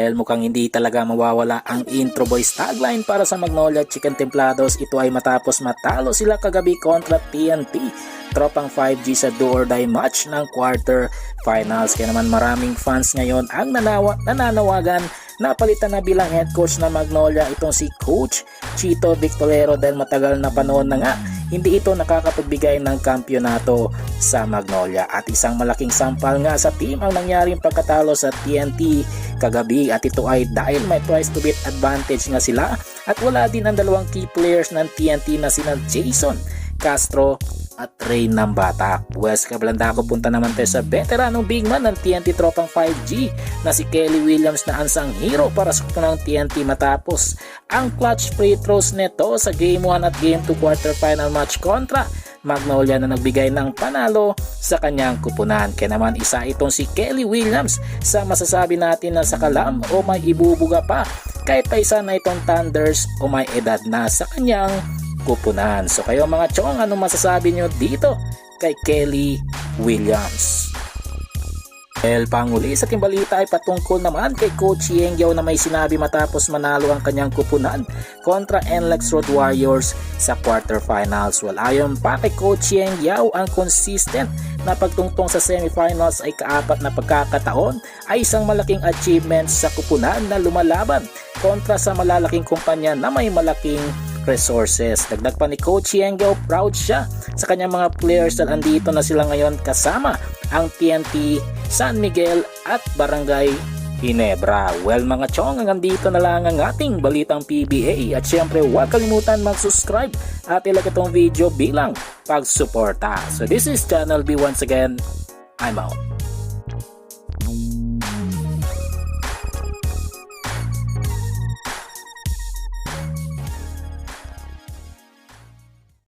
Well, mukhang hindi talaga mawawala ang intro boys tagline para sa Magnolia Chicken Templados. Ito ay matapos matalo sila kagabi kontra TNT. Tropang 5G sa do or die match ng quarter finals. Kaya naman maraming fans ngayon ang nananawagan na palitan na bilang head coach na Magnolia itong si Coach Chito Victorero dahil matagal na panahon na nga hindi ito nakakapagbigay ng kampyonato sa Magnolia. At isang malaking sampal nga sa team ang nangyaring pagkatalo sa TNT kagabi, at ito ay dahil may twice to beat advantage nga sila at wala din ang dalawang key players ng TNT na sina Jason Castro at Ray Nambata. West Cablandako, punta naman tayo sa veteranong big man ng TNT Tropang 5G na si Kelly Williams na ansang hero para sa ng TNT matapos ang clutch free throws neto sa Game 1 at Game 2 quarterfinal match kontra Magnolia na nagbigay ng panalo sa kanyang kupunan. Kaya naman isa itong si Kelly Williams sa masasabi natin na sa kalam o may ibubuga pa kahit pa isa na itong Thunders o may edad na sa kanyang kupunan. So kayo mga chong, anong masasabi nyo dito kay Kelly Williams? Panguli sa ating balita ay patungkol naman kay Coach Yeng Yao na may sinabi matapos manalo ang kanyang kupunan kontra NLEX Road Warriors sa quarterfinals. Well, ayon pa kay Coach Yeng Yao, ang consistent na pagtungtong sa semifinals ay kaapat na pagkakataon ay isang malaking achievement sa kupunan na lumalaban kontra sa malalaking kumpanya na may malaking resources. Dagdag pa ni Coach Yeng Yao, proud siya sa kanyang mga players dahil andito na sila ngayon kasama ang TNT, San Miguel at Barangay Ginebra. Well mga chong, hanggang dito na lang ang ating balitang PBA at syempre huwag kalimutan mag-subscribe at ilike itong video bilang pagsuporta. So this is Channel B once again. I'm out.